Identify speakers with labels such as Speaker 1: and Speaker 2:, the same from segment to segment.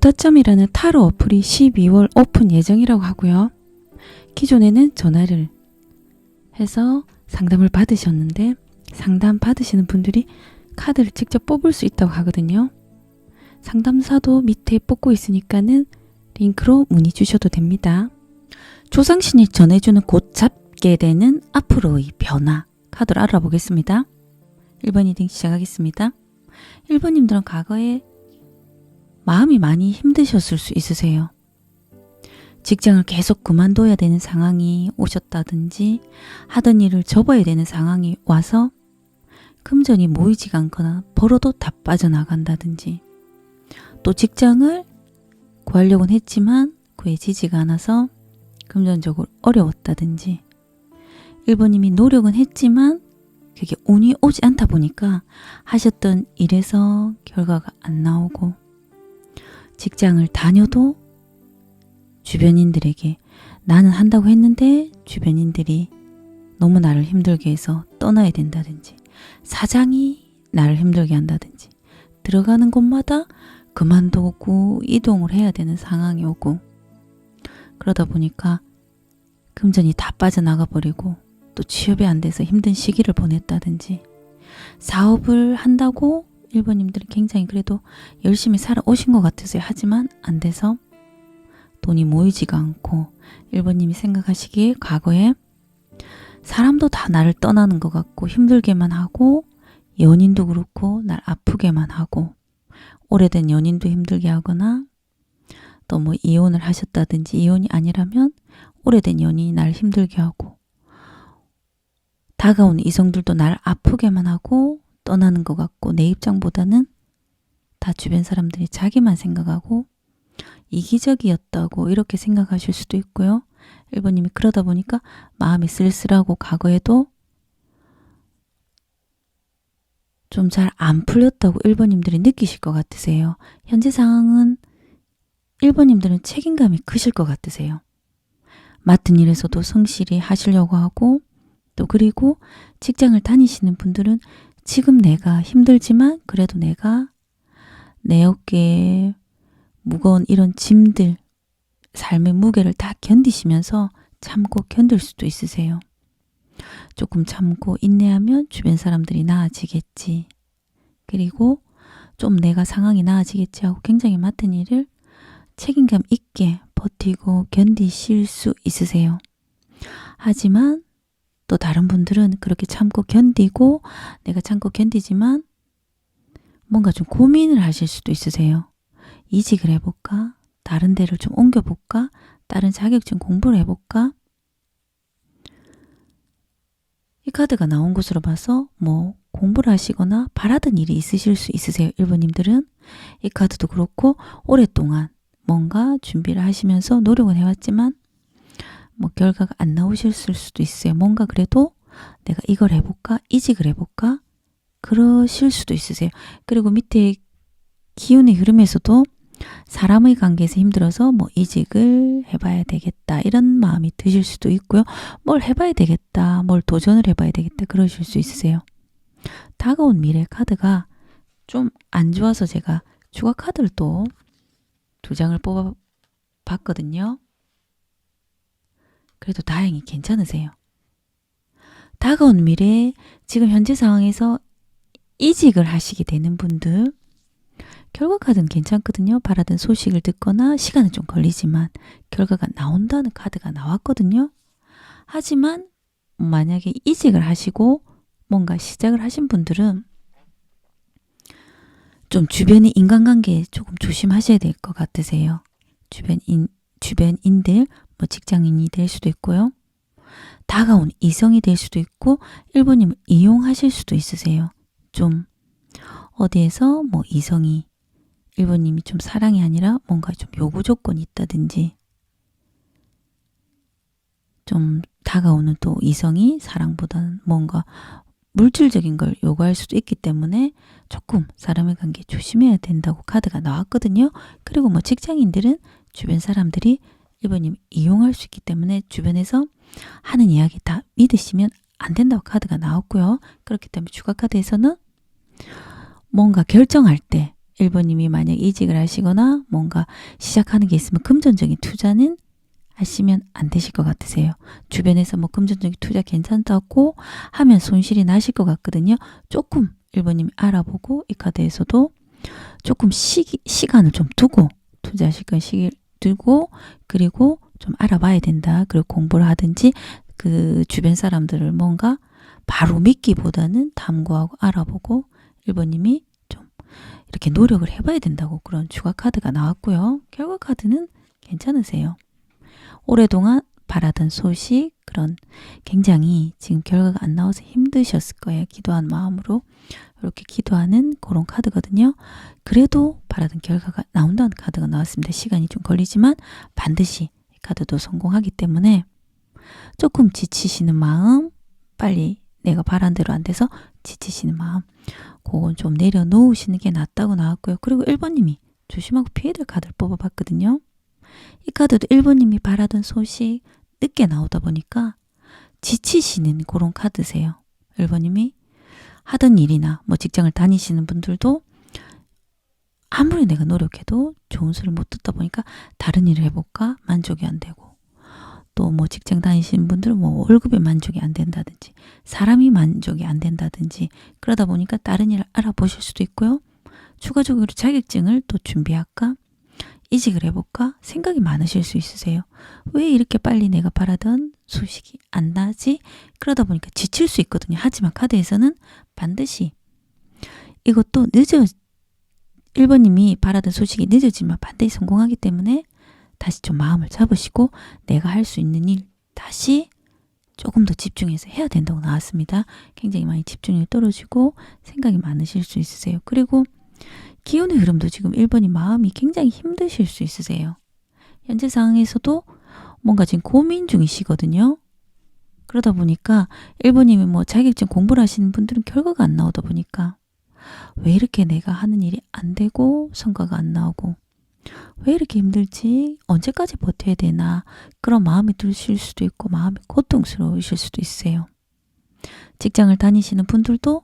Speaker 1: 오타점이라는 타로 어플이 12월 오픈 예정이라고 하고요. 기존에는 전화를 해서 상담을 받으셨는데 상담 받으시는 분들이 카드를 직접 뽑을 수 있다고 하거든요. 상담사도 밑에 뽑고 있으니까는 링크로 문의 주셔도 됩니다. 조상신이 전해주는 곧 잡게 되는 앞으로의 변화 카드를 알아보겠습니다. 1번 리딩 시작하겠습니다. 1번님들은 과거에 마음이 많이 힘드셨을 수 있으세요. 직장을 계속 그만둬야 되는 상황이 오셨다든지 하던 일을 접어야 되는 상황이 와서 금전이 모이지가 않거나 벌어도 다 빠져나간다든지 또 직장을 구하려고는 했지만 구해지지가 않아서 금전적으로 어려웠다든지 1번님이 노력은 했지만 그게 운이 오지 않다 보니까 하셨던 일에서 결과가 안 나오고 직장을 다녀도 주변인들에게 나는 한다고 했는데 주변인들이 너무 나를 힘들게 해서 떠나야 된다든지 사장이 나를 힘들게 한다든지 들어가는 곳마다 그만두고 이동을 해야 되는 상황이 오고 그러다 보니까 금전이 다 빠져나가 버리고 또 취업이 안 돼서 힘든 시기를 보냈다든지 사업을 한다고 1번님들이 굉장히 그래도 열심히 살아오신 것 같으세요. 하지만 안 돼서 돈이 모이지가 않고 1번님이 생각하시기에 과거에 사람도 다 나를 떠나는 것 같고 힘들게만 하고 연인도 그렇고 날 아프게만 하고 오래된 연인도 힘들게 하거나 또 뭐 이혼을 하셨다든지 이혼이 아니라면 오래된 연인이 날 힘들게 하고 다가오는 이성들도 날 아프게만 하고 떠나는 것 같고 내 입장보다는 다 주변 사람들이 자기만 생각하고 이기적이었다고 이렇게 생각하실 수도 있고요. 1번님이 그러다 보니까 마음이 쓸쓸하고 과거에도 좀 잘 안 풀렸다고 1번님들이 느끼실 것 같으세요. 현재 상황은 1번님들은 책임감이 크실 것 같으세요. 맡은 일에서도 성실히 하시려고 하고 또 그리고 직장을 다니시는 분들은 지금 내가 힘들지만 그래도 내가 내 어깨에 무거운 이런 짐들, 삶의 무게를 다 견디시면서 참고 견딜 수도 있으세요. 조금 참고 인내하면 주변 사람들이 나아지겠지. 그리고 좀 내가 상황이 나아지겠지 하고 굉장히 맡은 일을 책임감 있게 버티고 견디실 수 있으세요. 하지만 또 다른 분들은 그렇게 참고 견디고 내가 참고 견디지만 뭔가 좀 고민을 하실 수도 있으세요. 이직을 해볼까? 다른 데를 좀 옮겨볼까? 다른 자격증 공부를 해볼까? 이 카드가 나온 것으로 봐서 뭐 공부를 하시거나 바라던 일이 있으실 수 있으세요. 1번님들은 이 카드도 그렇고 오랫동안 뭔가 준비를 하시면서 노력은 해왔지만 뭐 결과가 안 나오실 수도 있어요. 뭔가 그래도 내가 이걸 해볼까? 이직을 해볼까? 그러실 수도 있으세요. 그리고 밑에 기운의 흐름에서도 사람의 관계에서 힘들어서 뭐 이직을 해봐야 되겠다 이런 마음이 드실 수도 있고요. 뭘 해봐야 되겠다, 뭘 도전을 해봐야 되겠다 그러실 수 있으세요. 다가온 미래 카드가 좀 안 좋아서 제가 추가 카드를 또 2장을 뽑아 봤거든요. 그래도 다행히 괜찮으세요. 다가온 미래에 지금 현재 상황에서 이직을 하시게 되는 분들 결과 카드는 괜찮거든요. 바라던 소식을 듣거나 시간은 좀 걸리지만 결과가 나온다는 카드가 나왔거든요. 하지만 만약에 이직을 하시고 뭔가 시작을 하신 분들은 좀 주변의 인간관계에 조금 조심하셔야 될 것 같으세요. 주변인들, 뭐 직장인이 될 수도 있고요. 다가온 이성이 될 수도 있고 1번님을 이용하실 수도 있으세요. 좀 어디에서 뭐 이성이 1번님이 좀 사랑이 아니라 뭔가 좀 요구 조건이 있다든지 좀 다가오는 또 이성이 사랑보다는 뭔가 물질적인 걸 요구할 수도 있기 때문에 조금 사람의 관계 조심해야 된다고 카드가 나왔거든요. 그리고 뭐 직장인들은 주변 사람들이 1번님 이용할 수 있기 때문에 주변에서 하는 이야기 다 믿으시면 안 된다고 카드가 나왔고요. 그렇기 때문에 추가 카드에서는 뭔가 결정할 때 1번님이 만약 이직을 하시거나 뭔가 시작하는 게 있으면 금전적인 투자는 하시면 안 되실 것 같으세요. 주변에서 뭐 금전적인 투자 괜찮다고 하면 손실이 나실 것 같거든요. 조금 1번님이 알아보고 이 카드에서도 조금 시간을 좀 두고 투자하실 건 시기를 두고 그리고 좀 알아봐야 된다. 그리고 공부를 하든지 그 주변 사람들을 뭔가 바로 믿기보다는 탐구하고 알아보고 1번님이 좀 이렇게 노력을 해봐야 된다고 그런 추가 카드가 나왔고요. 결과 카드는 괜찮으세요. 오랫동안 바라던 소식 그런 굉장히 지금 결과가 안 나와서 힘드셨을 거예요. 기도한 마음으로 이렇게 기도하는 그런 카드거든요. 그래도 바라던 결과가 나온다는 카드가 나왔습니다. 시간이 좀 걸리지만 반드시 이 카드도 성공하기 때문에 조금 지치시는 마음 빨리 내가 바란 대로 안 돼서 지치시는 마음 그건 좀 내려놓으시는 게 낫다고 나왔고요. 그리고 1번님이 조심하고 피해야 될 카드를 뽑아봤거든요. 이 카드도 1번님이 바라던 소식 늦게 나오다 보니까 지치시는 그런 카드세요. 1번님이 하던 일이나 뭐 직장을 다니시는 분들도 아무리 내가 노력해도 좋은 소리를 못 듣다 보니까 다른 일을 해볼까 만족이 안 되고 또 뭐 직장 다니시는 분들은 뭐 월급에 만족이 안 된다든지 사람이 만족이 안 된다든지 그러다 보니까 다른 일을 알아보실 수도 있고요. 추가적으로 자격증을 또 준비할까? 이직을 해볼까? 생각이 많으실 수 있으세요. 왜 이렇게 빨리 내가 바라던 소식이 안 나지? 그러다 보니까 지칠 수 있거든요. 하지만 카드에서는 반드시 이것도 1번님이 바라던 소식이 늦어지면 반드시 성공하기 때문에 다시 좀 마음을 잡으시고 내가 할 수 있는 일 다시 조금 더 집중해서 해야 된다고 나왔습니다. 굉장히 많이 집중력이 떨어지고 생각이 많으실 수 있으세요. 그리고 기운의 흐름도 지금 1번이 마음이 굉장히 힘드실 수 있으세요. 현재 상황에서도 뭔가 지금 고민 중이시거든요. 그러다 보니까 1번님이 뭐 자격증 공부를 하시는 분들은 결과가 안 나오다 보니까 왜 이렇게 내가 하는 일이 안 되고 성과가 안 나오고 왜 이렇게 힘들지? 언제까지 버텨야 되나? 그런 마음이 드실 수도 있고 마음이 고통스러우실 수도 있어요. 직장을 다니시는 분들도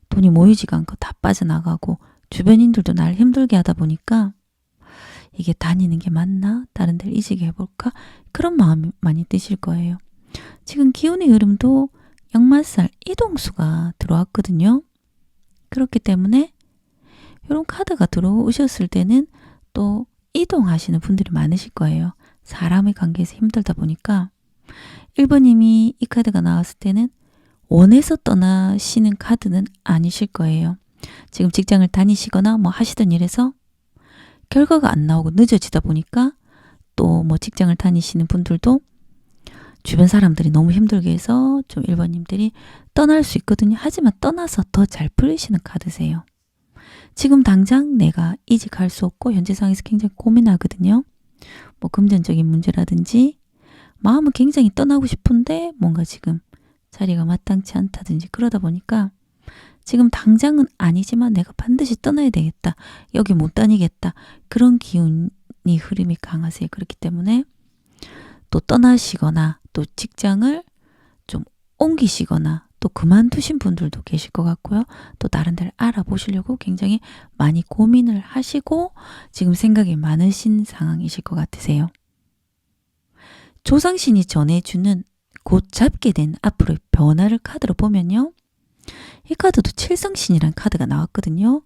Speaker 1: 돈이 모이지가 않고 다 빠져나가고 주변인들도 날 힘들게 하다 보니까 이게 다니는 게 맞나? 다른 데를 이직해 볼까? 그런 마음이 많이 드실 거예요. 지금 기운의 흐름도 역마살 이동수가 들어왔거든요. 그렇기 때문에 이런 카드가 들어오셨을 때는 또 이동하시는 분들이 많으실 거예요. 사람의 관계에서 힘들다 보니까 1번님이 이 카드가 나왔을 때는 원해서 떠나시는 카드는 아니실 거예요. 지금 직장을 다니시거나 뭐 하시던 일에서 결과가 안 나오고 늦어지다 보니까 또 뭐 직장을 다니시는 분들도 주변 사람들이 너무 힘들게 해서 좀 1번님들이 떠날 수 있거든요. 하지만 떠나서 더 잘 풀리시는 카드세요. 지금 당장 내가 이직할 수 없고 현재 상황에서 굉장히 고민하거든요. 뭐 금전적인 문제라든지 마음은 굉장히 떠나고 싶은데 뭔가 지금 자리가 마땅치 않다든지 그러다 보니까 지금 당장은 아니지만 내가 반드시 떠나야 되겠다. 여기 못 다니겠다. 그런 기운이 흐름이 강하세요. 그렇기 때문에 또 떠나시거나 또 직장을 좀 옮기시거나 또 그만두신 분들도 계실 것 같고요. 또 다른 데를 알아보시려고 굉장히 많이 고민을 하시고 지금 생각이 많으신 상황이실 것 같으세요. 조상신이 전해주는 곧 잡게 된 앞으로의 변화를 카드로 보면요. 이 카드도 칠성신이라는 카드가 나왔거든요.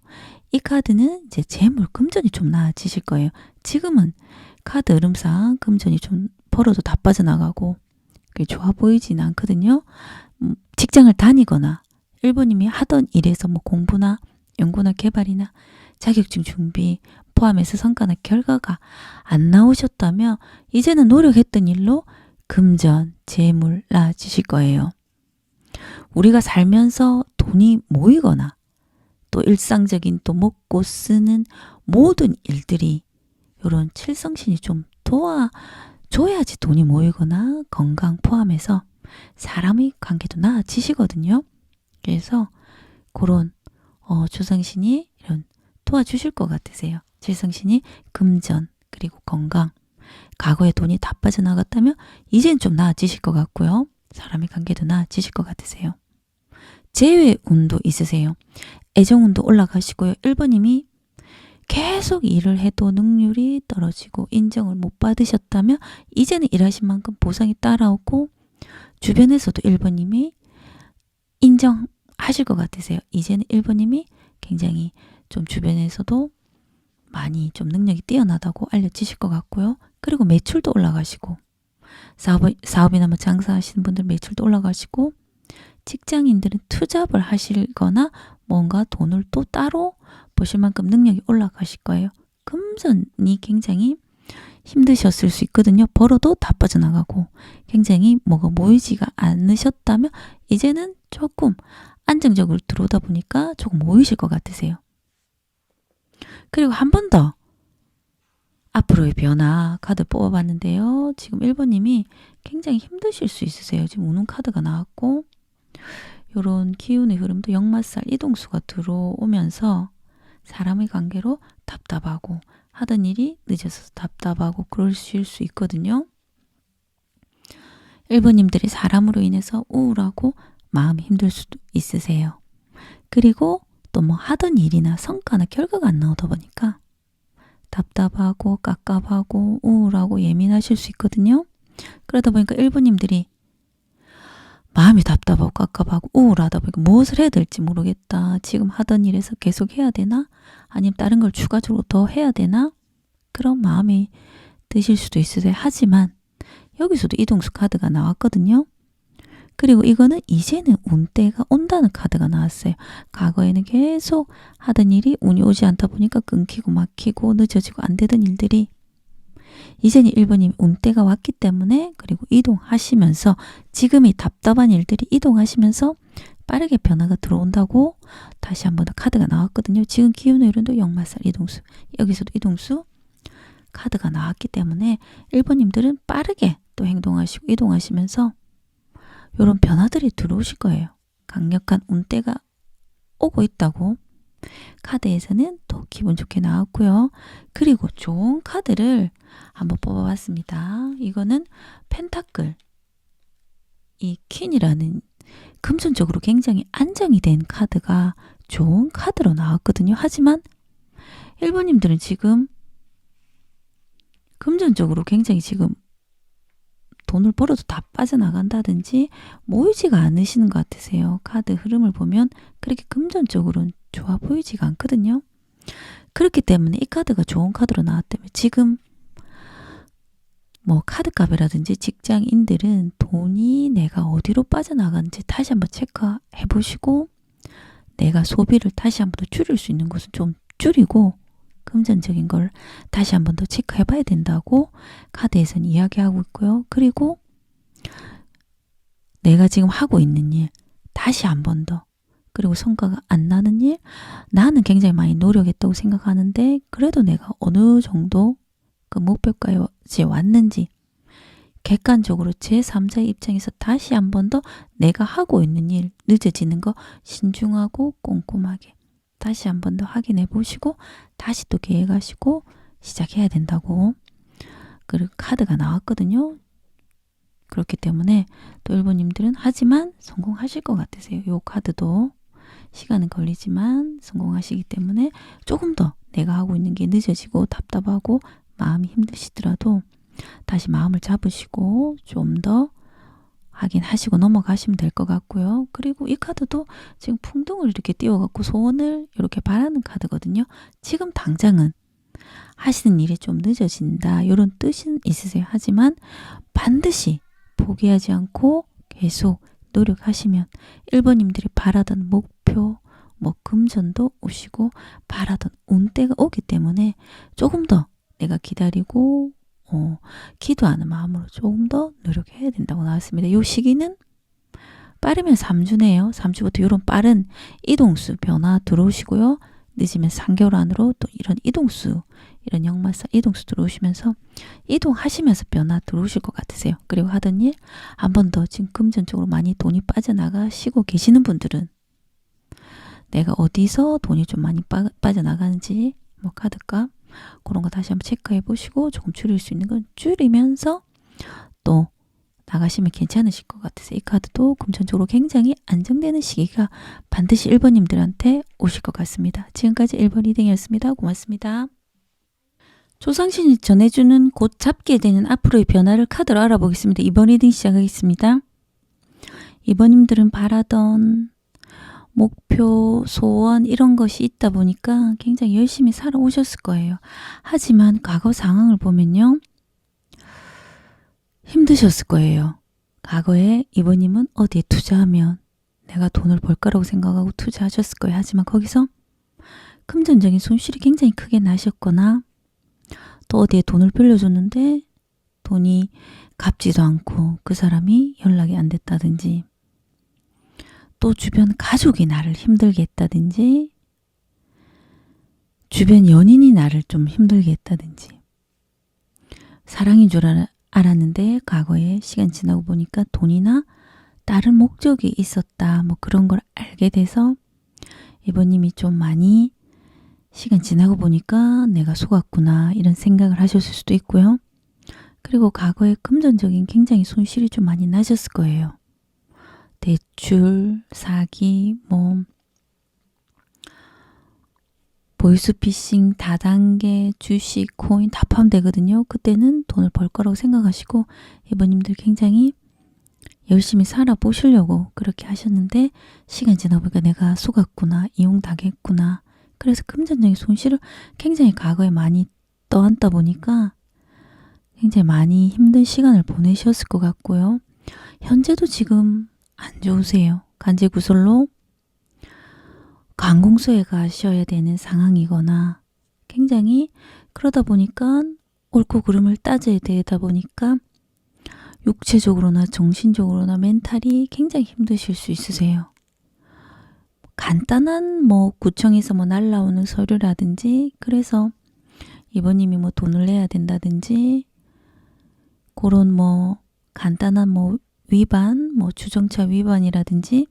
Speaker 1: 이 카드는 이제 재물, 금전이 좀 나아지실 거예요. 지금은 카드 흐름상 금전이 좀 벌어도 다 빠져나가고 그게 좋아 보이지는 않거든요. 직장을 다니거나 1번님이 하던 일에서 뭐 공부나 연구나 개발이나 자격증 준비 포함해서 성과나 결과가 안 나오셨다면 이제는 노력했던 일로 금전, 재물 나아지실 거예요. 우리가 살면서 돈이 모이거나 또 일상적인 또 먹고 쓰는 모든 일들이 이런 칠성신이 좀 도와줘야지 돈이 모이거나 건강 포함해서 사람의 관계도 나아지시거든요. 그래서 그런 조상신이 이런 도와주실 것 같으세요. 칠성신이 금전 그리고 건강 과거에 돈이 다 빠져나갔다면 이젠 좀 나아지실 것 같고요. 사람의 관계도 나아지실 것 같으세요. 재회운도 있으세요. 애정운도 올라가시고요. 1번님이 계속 일을 해도 능률이 떨어지고 인정을 못 받으셨다면 이제는 일하신 만큼 보상이 따라오고 주변에서도 1번님이 인정하실 것 같으세요. 이제는 1번님이 굉장히 좀 주변에서도 많이 좀 능력이 뛰어나다고 알려지실 것 같고요. 그리고 매출도 올라가시고 사업이나 뭐 장사하시는 분들 매출도 올라가시고 직장인들은 투잡을 하시거나 뭔가 돈을 또 따로 버실 만큼 능력이 올라가실 거예요. 금전이 굉장히 힘드셨을 수 있거든요. 벌어도 다 빠져나가고 굉장히 뭐가 모이지가 않으셨다면 이제는 조금 안정적으로 들어오다 보니까 조금 모이실 것 같으세요. 그리고 한 번 더 앞으로의 변화 카드 뽑아봤는데요. 지금 1번님이 굉장히 힘드실 수 있으세요. 지금 우는 카드가 나왔고 이런 기운의 흐름도 역마살 이동수가 들어오면서 사람의 관계로 답답하고 하던 일이 늦어서 답답하고 그러실 수 있거든요. 1번님들이 사람으로 인해서 우울하고 마음이 힘들 수도 있으세요. 그리고 또 뭐 하던 일이나 성과나 결과가 안 나오다 보니까 답답하고 깝깝하고 우울하고 예민하실 수 있거든요. 그러다 보니까 1번님들이 마음이 답답하고 깝깝하고 우울하다 보니까 무엇을 해야 될지 모르겠다. 지금 하던 일에서 계속 해야 되나? 아니면 다른 걸 추가적으로 더 해야 되나? 그런 마음이 드실 수도 있으세요. 하지만 여기서도 이동수 카드가 나왔거든요. 그리고 이거는 이제는 운때가 온다는 카드가 나왔어요. 과거에는 계속 하던 일이 운이 오지 않다 보니까 끊기고 막히고 늦어지고 안 되던 일들이 이제는 1번님 운때가 왔기 때문에 그리고 이동하시면서 지금이 답답한 일들이 이동하시면서 빠르게 변화가 들어온다고 다시 한 번 더 카드가 나왔거든요. 지금 기운의 흐름도 역마살 이동수 여기서도 이동수 카드가 나왔기 때문에 1번님들은 빠르게 또 행동하시고 이동하시면서 이런 변화들이 들어오실 거예요. 강력한 운때가 오고 있다고 카드에서는 또 기분 좋게 나왔고요. 그리고 좋은 카드를 한번 뽑아봤습니다. 이거는 펜타클 이 퀸이라는 금전적으로 굉장히 안정이 된 카드가 좋은 카드로 나왔거든요. 하지만 1번님들은 지금 금전적으로 굉장히 지금 돈을 벌어도 다 빠져나간다든지 모이지가 않으시는 것 같으세요. 카드 흐름을 보면 그렇게 금전적으로는 좋아 보이지가 않거든요. 그렇기 때문에 이 카드가 좋은 카드로 나왔다면 지금 뭐 카드값이라든지 직장인들은 돈이 내가 어디로 빠져나가는지 다시 한번 체크해 보시고 내가 소비를 다시 한번 더 줄일 수 있는 곳은 좀 줄이고 금전적인 걸 다시 한번 더 체크해 봐야 된다고 카드에서는 이야기하고 있고요. 그리고 내가 지금 하고 있는 일 다시 한 번 더 그리고 성과가 안 나는 일 나는 굉장히 많이 노력했다고 생각하는데 그래도 내가 어느 정도 그 목표까지 왔는지 객관적으로 제3자의 입장에서 다시 한 번 더 내가 하고 있는 일 늦어지는 거 신중하고 꼼꼼하게 다시 한 번 더 확인해 보시고 다시 또 계획하시고 시작해야 된다고 그리고 카드가 나왔거든요. 그렇기 때문에 또 1번님들은 하지만 성공하실 것 같으세요. 요 카드도 시간은 걸리지만 성공하시기 때문에 조금 더 내가 하고 있는 게 늦어지고 답답하고 마음이 힘드시더라도 다시 마음을 잡으시고 좀 더 확인하시고 넘어가시면 될 것 같고요. 그리고 이 카드도 지금 풍등을 이렇게 띄워갖고 소원을 이렇게 바라는 카드거든요. 지금 당장은 하시는 일이 좀 늦어진다 이런 뜻은 있으세요. 하지만 반드시 포기하지 않고 계속 노력하시면 1번님들이 바라던 목표 뭐 금전도 오시고 바라던 운때가 오기 때문에 조금 더 내가 기다리고 기도하는 마음으로 조금 더 노력해야 된다고 나왔습니다. 이 시기는 빠르면 3주네요. 3주부터 이런 빠른 이동수 변화 들어오시고요. 늦으면 3개월 안으로 또 이런 이동수 이런 역마살 이동수 들어오시면서 이동하시면서 변화 들어오실 것 같으세요. 그리고 하던 일 한 번 더 지금 금전적으로 많이 돈이 빠져나가시고 계시는 분들은 내가 어디서 돈이 좀 많이 빠져나가는지 뭐 카드값 그런 거 다시 한번 체크해 보시고 조금 줄일 수 있는 건 줄이면서 또 나가시면 괜찮으실 것 같아서 이 카드도 금전적으로 굉장히 안정되는 시기가 반드시 1번님들한테 오실 것 같습니다. 지금까지 1번 리딩이었습니다. 고맙습니다. 조상신이 전해주는 곧 잡게 되는 앞으로의 변화를 카드로 알아보겠습니다. 2번 리딩 시작하겠습니다. 2번님들은 바라던 목표, 소원 이런 것이 있다 보니까 굉장히 열심히 살아오셨을 거예요. 하지만 과거 상황을 보면요. 힘드셨을 거예요. 과거에 2번님은 어디에 투자하면 내가 돈을 벌 거라고 생각하고 투자하셨을 거예요. 하지만 거기서 금전적인 손실이 굉장히 크게 나셨거나 또 어디에 돈을 빌려줬는데 돈이 갚지도 않고 그 사람이 연락이 안 됐다든지 또 주변 가족이 나를 힘들게 했다든지 주변 연인이 나를 좀 힘들게 했다든지 사랑인 줄 알았는데 과거에 시간 지나고 보니까 돈이나 다른 목적이 있었다. 뭐 그런 걸 알게 돼서 이번님이 좀 많이 시간 지나고 보니까 내가 속았구나 이런 생각을 하셨을 수도 있고요. 그리고 과거에 금전적인 굉장히 손실이 좀 많이 나셨을 거예요. 대출, 사기, 뭐 보이스피싱, 다단계, 주식, 코인 다 포함되거든요. 그때는 돈을 벌 거라고 생각하시고 이번님들 굉장히 열심히 살아보시려고 그렇게 하셨는데 시간 지나보니까 내가 속았구나, 이용당했구나. 그래서 금전적인 손실을 굉장히 과거에 많이 떠안다 보니까 굉장히 많이 힘든 시간을 보내셨을 것 같고요. 현재도 지금 안 좋으세요. 간제구설로 관공서에 가셔야 되는 상황이거나 굉장히 그러다 보니까 옳고 그름을 따져야 되다 보니까 육체적으로나 정신적으로나 멘탈이 굉장히 힘드실 수 있으세요. 간단한 뭐 구청에서 뭐 날라오는 서류라든지 그래서 이번님이 뭐 돈을 내야 된다든지 그런 뭐 간단한 뭐 위반, 뭐 주정차 위반이라든지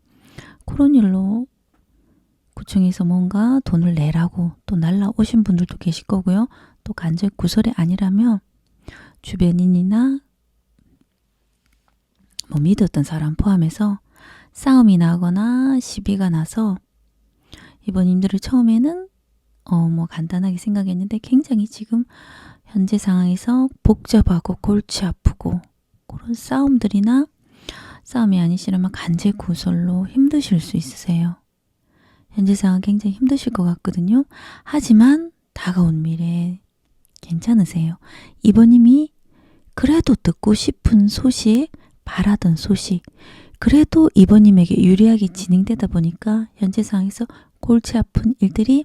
Speaker 1: 그런 일로 구청에서 뭔가 돈을 내라고 또 날라오신 분들도 계실 거고요. 또 간접 구설이 아니라면 주변인이나 뭐 믿었던 사람 포함해서 싸움이 나거나 시비가 나서 이번님들을 처음에는 뭐 간단하게 생각했는데 굉장히 지금 현재 상황에서 복잡하고 골치 아프고 그런 싸움들이나 싸움이 아니시라면 간제 구설로 힘드실 수 있으세요. 현재 상황 굉장히 힘드실 것 같거든요. 하지만 다가온 미래에 괜찮으세요. 이번님이 그래도 듣고 싶은 소식, 바라던 소식, 그래도 이번님에게 유리하게 진행되다 보니까 현재 상황에서 골치 아픈 일들이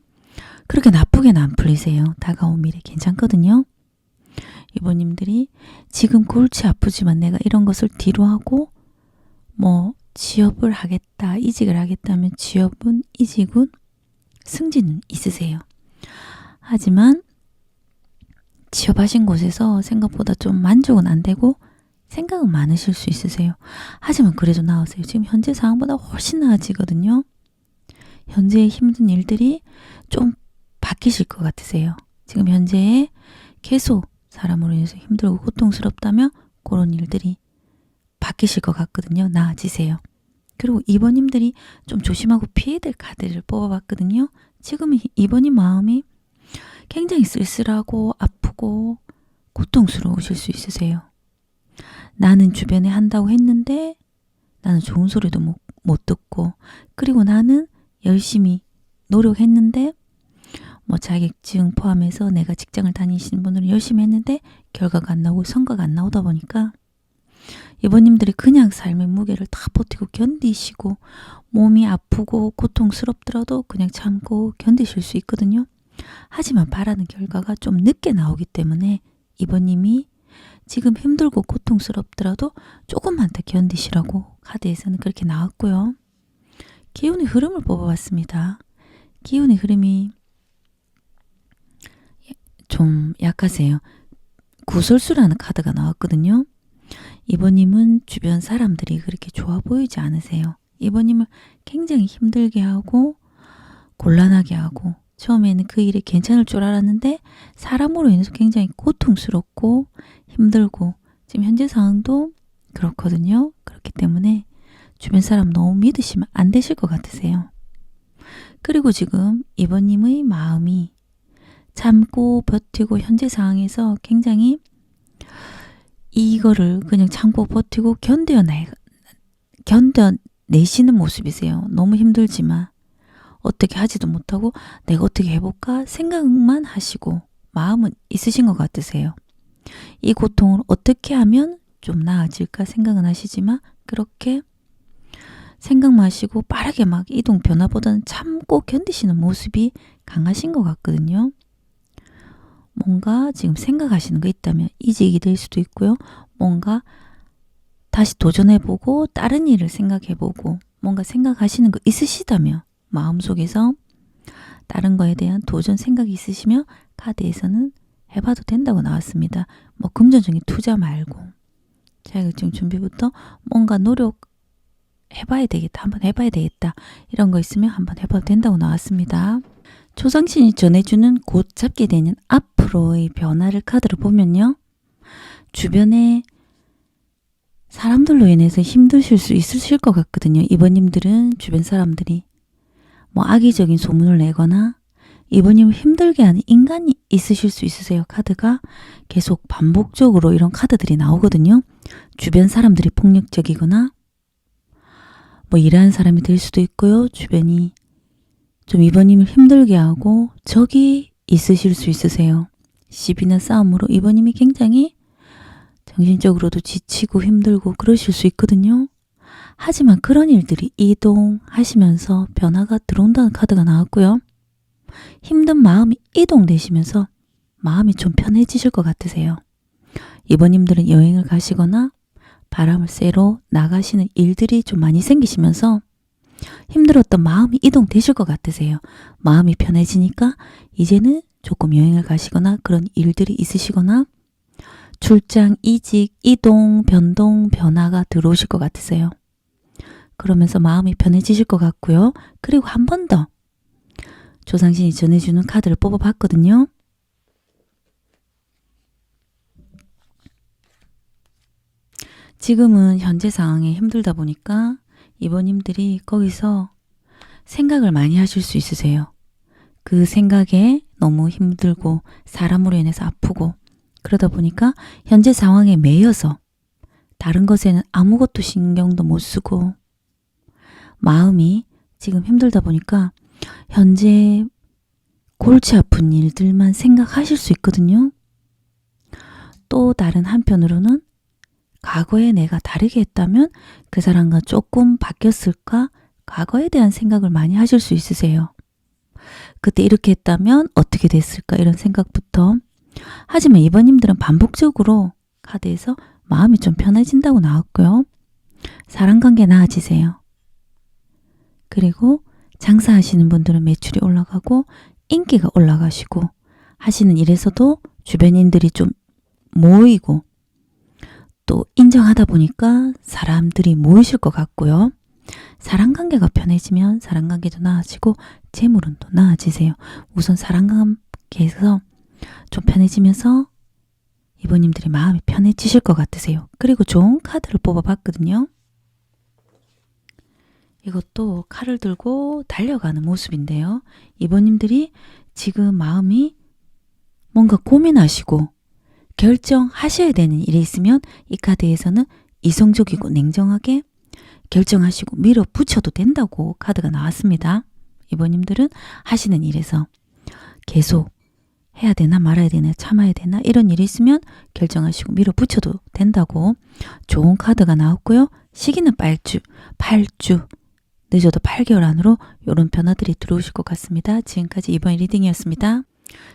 Speaker 1: 그렇게 나쁘게는 안 풀리세요. 다가온 미래 괜찮거든요. 이번님들이 지금 골치 아프지만 내가 이런 것을 뒤로 하고 뭐 취업을 하겠다, 이직을 하겠다면 취업은 이직은 승진은 있으세요. 하지만 취업하신 곳에서 생각보다 좀 만족은 안 되고 생각은 많으실 수 있으세요. 하지만 그래도 나으세요. 지금 현재 상황보다 훨씬 나아지거든요. 현재의 힘든 일들이 좀 바뀌실 것 같으세요. 지금 현재에 계속 사람으로 인해서 힘들고 고통스럽다면 그런 일들이 바뀌실 것 같거든요. 나아지세요. 그리고 2번님들이 좀 조심하고 피해야 될 카드를 뽑아봤거든요. 지금 2번님 마음이 굉장히 쓸쓸하고 아프고 고통스러우실 수 있으세요. 나는 주변에 한다고 했는데 나는 좋은 소리도 못 듣고 그리고 나는 열심히 노력했는데 뭐 자격증 포함해서 내가 직장을 다니시는 분들은 열심히 했는데 결과가 안 나오고 성과가 안 나오다 보니까 이번님들이 그냥 삶의 무게를 다 버티고 견디시고 몸이 아프고 고통스럽더라도 그냥 참고 견디실 수 있거든요. 하지만 바라는 결과가 좀 늦게 나오기 때문에 이번님이 지금 힘들고 고통스럽더라도 조금만 더 견디시라고 카드에서는 그렇게 나왔고요. 기운의 흐름을 뽑아봤습니다. 기운의 흐름이 좀 약하세요. 구설수라는 카드가 나왔거든요. 이번님은 주변 사람들이 그렇게 좋아 보이지 않으세요. 이번님을 굉장히 힘들게 하고 곤란하게 하고 처음에는 그 일이 괜찮을 줄 알았는데 사람으로 인해서 굉장히 고통스럽고 힘들고 지금 현재 상황도 그렇거든요. 그렇기 때문에 주변 사람 너무 믿으시면 안 되실 것 같으세요. 그리고 지금 이번님의 마음이 참고 버티고 현재 상황에서 굉장히 이거를 그냥 참고 버티고 견뎌내시는 모습이세요. 너무 힘들지만 어떻게 하지도 못하고 내가 어떻게 해볼까 생각만 하시고 마음은 있으신 것 같으세요. 이 고통을 어떻게 하면 좀 나아질까 생각은 하시지만 그렇게 생각만 하시고 빠르게 막 이동 변화보다는 참고 견디시는 모습이 강하신 것 같거든요. 뭔가 지금 생각하시는 거 있다면 이직이 될 수도 있고요. 뭔가 다시 도전해보고 다른 일을 생각해보고 뭔가 생각하시는 거 있으시다면 마음속에서 다른 거에 대한 도전 생각이 있으시면 카드에서는 해봐도 된다고 나왔습니다. 뭐 금전적인 투자 말고 자격증 준비부터 뭔가 노력해봐야 되겠다. 한번 해봐야 되겠다. 이런 거 있으면 한번 해봐도 된다고 나왔습니다. 조상신이 전해주는 곧 잡게 되는 앞으로의 변화를 카드로 보면요. 주변에 사람들로 인해서 힘드실 수 있으실 것 같거든요. 이번님들은 주변 사람들이 뭐 악의적인 소문을 내거나 이번님을 힘들게 하는 인간이 있으실 수 있으세요. 카드가 계속 반복적으로 이런 카드들이 나오거든요. 주변 사람들이 폭력적이거나 뭐 일하는 사람이 될 수도 있고요. 주변이 좀 이번님을 힘들게 하고 적이 있으실 수 있으세요. 시비나 싸움으로 이번님이 굉장히 정신적으로도 지치고 힘들고 그러실 수 있거든요. 하지만 그런 일들이 이동하시면서 변화가 들어온다는 카드가 나왔고요. 힘든 마음이 이동되시면서 마음이 좀 편해지실 것 같으세요. 이번님들은 여행을 가시거나 바람을 쐬러 나가시는 일들이 좀 많이 생기시면서 힘들었던 마음이 이동되실 것 같으세요. 마음이 편해지니까 이제는 조금 여행을 가시거나 그런 일들이 있으시거나 출장, 이직, 이동, 변동, 변화가 들어오실 것 같으세요. 그러면서 마음이 편해지실 것 같고요. 그리고 한 번 더 조상신이 전해주는 카드를 뽑아봤거든요. 지금은 현재 상황에 힘들다 보니까 이번님들이 거기서 생각을 많이 하실 수 있으세요. 그 생각에 너무 힘들고 사람으로 인해서 아프고 그러다 보니까 현재 상황에 매여서 다른 것에는 아무것도 신경도 못 쓰고 마음이 지금 힘들다 보니까 현재 골치 아픈 일들만 생각하실 수 있거든요. 또 다른 한편으로는 과거에 내가 다르게 했다면 그 사람과 조금 바뀌었을까? 과거에 대한 생각을 많이 하실 수 있으세요. 그때 이렇게 했다면 어떻게 됐을까? 이런 생각부터. 하지만 이번님들은 반복적으로 카드에서 마음이 좀 편해진다고 나왔고요. 사랑관계 나아지세요. 그리고 장사하시는 분들은 매출이 올라가고 인기가 올라가시고 하시는 일에서도 주변인들이 좀 모이고 또 인정하다 보니까 사람들이 모이실 것 같고요. 사랑관계가 편해지면 사랑관계도 나아지고 재물은 또 나아지세요. 우선 사랑관계에서 좀 편해지면서 이번님들이 마음이 편해지실 것 같으세요. 그리고 좋은 카드를 뽑아봤거든요. 이것도 칼을 들고 달려가는 모습인데요. 이번님들이 지금 마음이 뭔가 고민하시고 결정하셔야 되는 일이 있으면 이 카드에서는 이성적이고 냉정하게 결정하시고 밀어붙여도 된다고 카드가 나왔습니다. 이번님들은 하시는 일에서 계속 해야 되나 말아야 되나 참아야 되나 이런 일이 있으면 결정하시고 밀어붙여도 된다고 좋은 카드가 나왔고요. 시기는 8주 늦어도 8개월 안으로 이런 변화들이 들어오실 것 같습니다. 지금까지 이번 리딩이었습니다.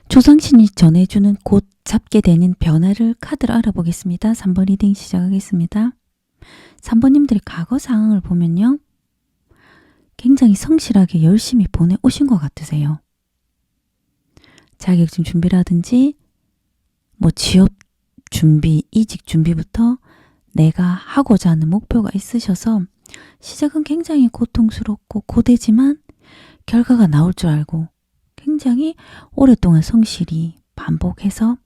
Speaker 1: 조상신이 전해주는 곧 잡게 되는 변화를 카드로 알아보겠습니다. 3번 리딩 시작하겠습니다. 3번님들이 과거 상황을 보면요. 굉장히 성실하게 열심히 보내오신 것 같으세요. 자격증 준비라든지 뭐 취업 준비, 이직 준비부터 내가 하고자 하는 목표가 있으셔서 시작은 굉장히 고통스럽고 고되지만 결과가 나올 줄 알고 굉장히 오랫동안 성실히 반복해서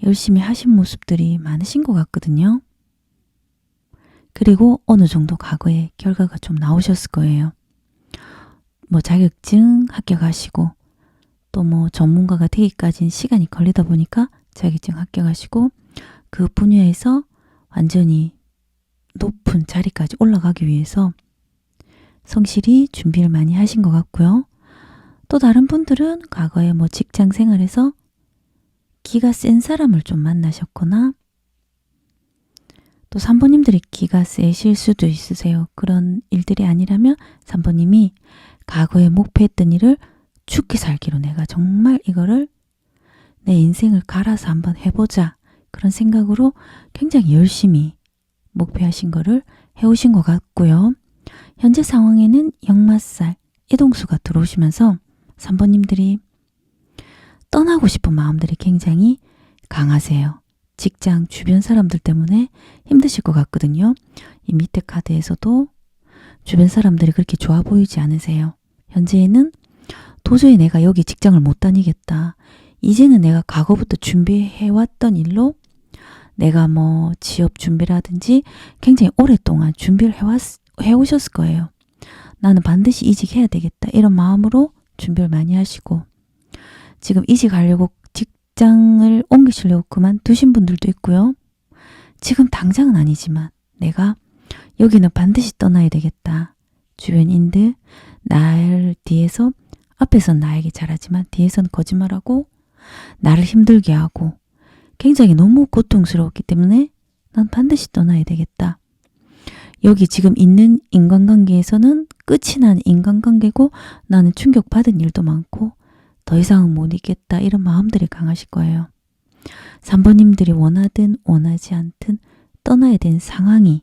Speaker 1: 열심히 하신 모습들이 많으신 것 같거든요. 그리고 어느 정도 과거에 결과가 좀 나오셨을 거예요. 뭐 자격증 합격하시고 또 뭐 전문가가 되기까지는 시간이 걸리다 보니까 자격증 합격하시고 그 분야에서 완전히 높은 자리까지 올라가기 위해서 성실히 준비를 많이 하신 것 같고요. 또 다른 분들은 과거에 뭐 직장 생활에서 기가 센 사람을 좀 만나셨거나 또 3번님들이 기가 세실 수도 있으세요. 그런 일들이 아니라면 3번님이 과거에 목표했던 일을 죽기 살기로 내가 정말 이거를 내 인생을 갈아서 한번 해보자. 그런 생각으로 굉장히 열심히 목표하신 거를 해오신 것 같고요. 현재 상황에는 역마살 이동수가 들어오시면서 3번님들이 떠나고 싶은 마음들이 굉장히 강하세요. 직장 주변 사람들 때문에 힘드실 것 같거든요. 이 밑에 카드에서도 주변 사람들이 그렇게 좋아 보이지 않으세요. 현재에는 도저히 내가 여기 직장을 못 다니겠다. 이제는 내가 과거부터 준비해왔던 일로 내가 뭐 취업 준비라든지 굉장히 오랫동안 준비를 해오셨을 거예요. 나는 반드시 이직해야 되겠다. 이런 마음으로 준비를 많이 하시고 지금 이직하려고 직장을 옮기시려고 그만두신 분들도 있고요. 지금 당장은 아니지만 내가 여기는 반드시 떠나야 되겠다. 주변인들 나를 뒤에서 앞에서는 나에게 잘하지만 뒤에서는 거짓말하고 나를 힘들게 하고 굉장히 너무 고통스러웠기 때문에 난 반드시 떠나야 되겠다. 여기 지금 있는 인간관계에서는 끝이 난 인간관계고 나는 충격받은 일도 많고 더 이상은 못 있겠다. 이런 마음들이 강하실 거예요. 3번님들이 원하든 원하지 않든 떠나야 되는 상황이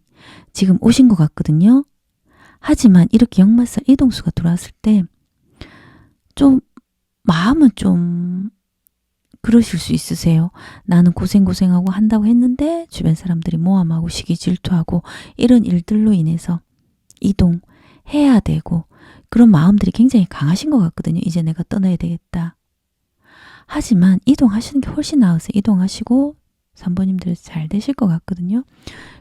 Speaker 1: 지금 오신 것 같거든요. 하지만 이렇게 역마살 이동수가 들어왔을 때 좀 마음은 좀 그러실 수 있으세요. 나는 고생하고 한다고 했는데 주변 사람들이 모함하고 시기 질투하고 이런 일들로 인해서 이동해야 되고 그런 마음들이 굉장히 강하신 것 같거든요. 이제 내가 떠나야 되겠다. 하지만 이동하시는 게 훨씬 나으세요. 이동하시고 3번님들 잘 되실 것 같거든요.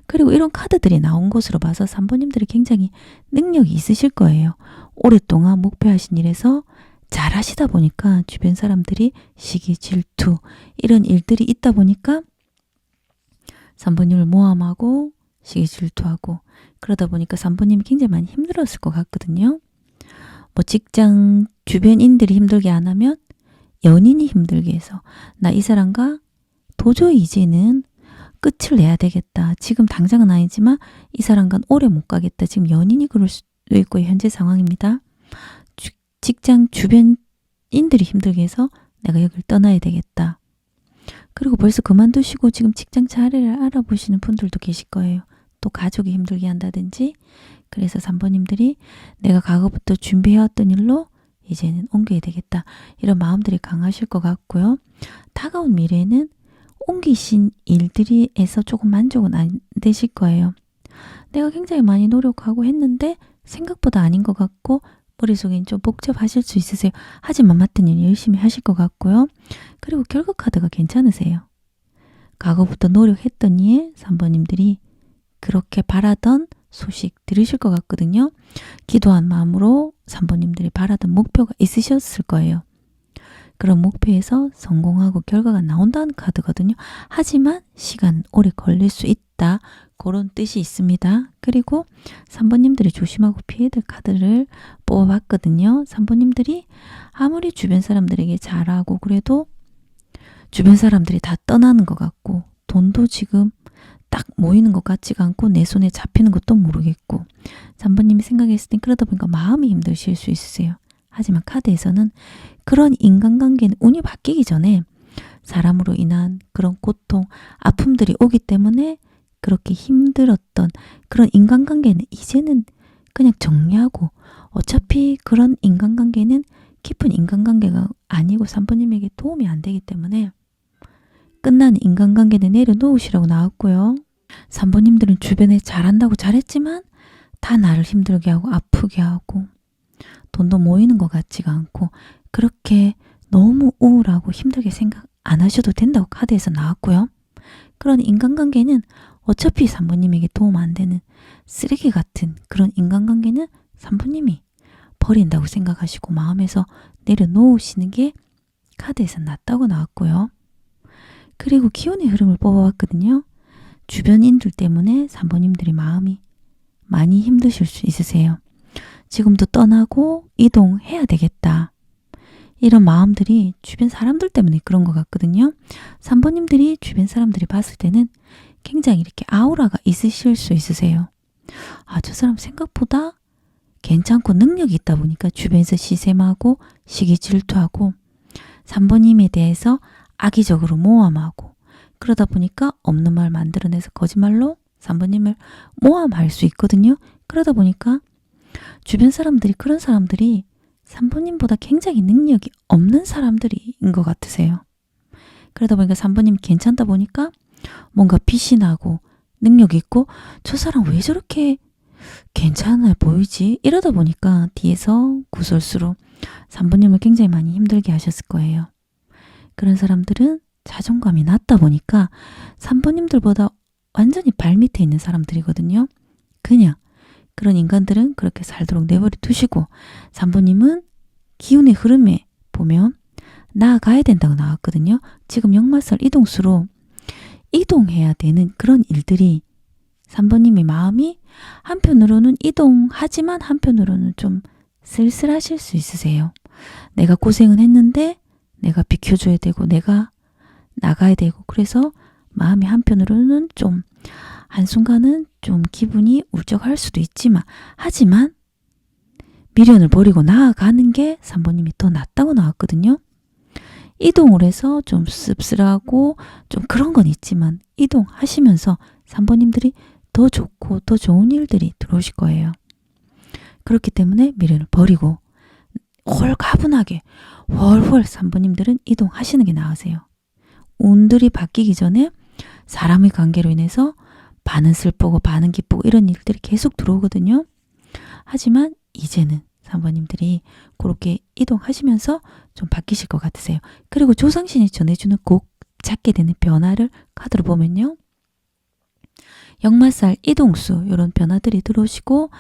Speaker 1: 그리고 이런 카드들이 나온 것으로 봐서 3번님들이 굉장히 능력이 있으실 거예요. 오랫동안 목표하신 일에서 잘 하시다 보니까 주변 사람들이 시기, 질투 이런 일들이 있다 보니까 3번님을 모함하고 시기, 질투하고 그러다 보니까 3번님이 굉장히 많이 힘들었을 것 같거든요. 뭐 직장 주변인들이 힘들게 안 하면 연인이 힘들게 해서 나 이 사람과 도저히 이제는 끝을 내야 되겠다. 지금 당장은 아니지만 이 사람과는 오래 못 가겠다. 지금 연인이 그럴 수도 있고 현재 상황입니다. 직장 주변인들이 힘들게 해서 내가 여기를 떠나야 되겠다. 그리고 벌써 그만두시고 지금 직장 자리를 알아보시는 분들도 계실 거예요. 또 가족이 힘들게 한다든지 그래서 3번님들이 내가 과거부터 준비해왔던 일로 이제는 옮겨야 되겠다. 이런 마음들이 강하실 것 같고요. 다가온 미래에는 옮기신 일들이에서 조금 만족은 안 되실 거예요. 내가 굉장히 많이 노력하고 했는데 생각보다 아닌 것 같고 머릿속엔 좀 복잡하실 수 있으세요. 하지만 맡은 일 열심히 하실 것 같고요. 그리고 결과 카드가 괜찮으세요. 과거부터 노력했던 일 3번님들이 그렇게 바라던 소식 들으실 것 같거든요. 기도한 마음으로 3번님들이 바라던 목표가 있으셨을 거예요. 그런 목표에서 성공하고 결과가 나온다는 카드거든요. 하지만 시간은 오래 걸릴 수 있다. 그런 뜻이 있습니다. 그리고 3번님들이 조심하고 피해야 될 카드를 뽑아봤거든요. 3번님들이 아무리 주변 사람들에게 잘하고 그래도 주변 사람들이 다 떠나는 것 같고 돈도 지금 딱 모이는 것 같지가 않고 내 손에 잡히는 것도 모르겠고 3번님이 생각했을 땐 그러다 보니까 마음이 힘드실 수 있으세요. 하지만 카드에서는 그런 인간관계는 운이 바뀌기 전에 사람으로 인한 그런 고통, 아픔들이 오기 때문에 그렇게 힘들었던 그런 인간관계는 이제는 그냥 정리하고 어차피 그런 인간관계는 깊은 인간관계가 아니고 3번님에게 도움이 안 되기 때문에 끝난 인간관계는 내려놓으시라고 나왔고요. 3번님들은 주변에 잘한다고 잘했지만 다 나를 힘들게 하고 아프게 하고 돈도 모이는 것 같지가 않고 그렇게 너무 우울하고 힘들게 생각 안 하셔도 된다고 카드에서 나왔고요. 그런 인간관계는 어차피 3번님에게 도움 안 되는 쓰레기 같은 그런 인간관계는 3번님이 버린다고 생각하시고 마음에서 내려놓으시는 게 카드에서 낫다고 나왔고요. 그리고 기운의 흐름을 뽑아봤거든요. 주변인들 때문에 3번님들이 마음이 많이 힘드실 수 있으세요. 지금도 떠나고 이동해야 되겠다. 이런 마음들이 주변 사람들 때문에 그런 것 같거든요. 3번님들이 주변 사람들이 봤을 때는 굉장히 이렇게 아우라가 있으실 수 있으세요. 아, 저 사람 생각보다 괜찮고 능력이 있다 보니까 주변에서 시샘하고 시기 질투하고 3번님에 대해서 악의적으로 모함하고 그러다 보니까 없는 말 만들어내서 거짓말로 3번님을 모함할 수 있거든요. 그러다 보니까 주변 사람들이 그런 사람들이 3번님보다 굉장히 능력이 없는 사람들인 것 같으세요. 그러다 보니까 3번님이 괜찮다 보니까 뭔가 빛이 나고 능력이 있고 저 사람 왜 저렇게 괜찮아 보이지? 이러다 보니까 뒤에서 구설수로 3번님을 굉장히 많이 힘들게 하셨을 거예요. 그런 사람들은 자존감이 낮다 보니까 3번님들보다 완전히 발밑에 있는 사람들이거든요. 그냥 그런 인간들은 그렇게 살도록 내버려 두시고 3번님은 기운의 흐름에 보면 나아가야 된다고 나왔거든요. 지금 역마살 이동수로 이동해야 되는 그런 일들이 3번님의 마음이 한편으로는 이동하지만 한편으로는 좀 쓸쓸하실 수 있으세요. 내가 고생은 했는데 내가 비켜줘야 되고 내가 나가야 되고 그래서 마음이 한편으로는 좀 한순간은 좀 기분이 울적할 수도 있지만 하지만 미련을 버리고 나아가는 게 3번님이 더 낫다고 나왔거든요. 이동을 해서 좀 씁쓸하고 좀 그런 건 있지만 이동하시면서 3번님들이 더 좋고 더 좋은 일들이 들어오실 거예요. 그렇기 때문에 미련을 버리고 홀가분하게 훨훨 3번님들은 이동하시는 게 나으세요. 운들이 바뀌기 전에 사람의 관계로 인해서 반은 슬프고 반은 기쁘고 이런 일들이 계속 들어오거든요. 하지만 이제는 3번님들이 그렇게 이동하시면서 좀 바뀌실 것 같으세요. 그리고 조상신이 전해주는 꼭 찾게 되는 변화를 카드로 보면요. 역마살, 이동수 이런 변화들이 들어오시고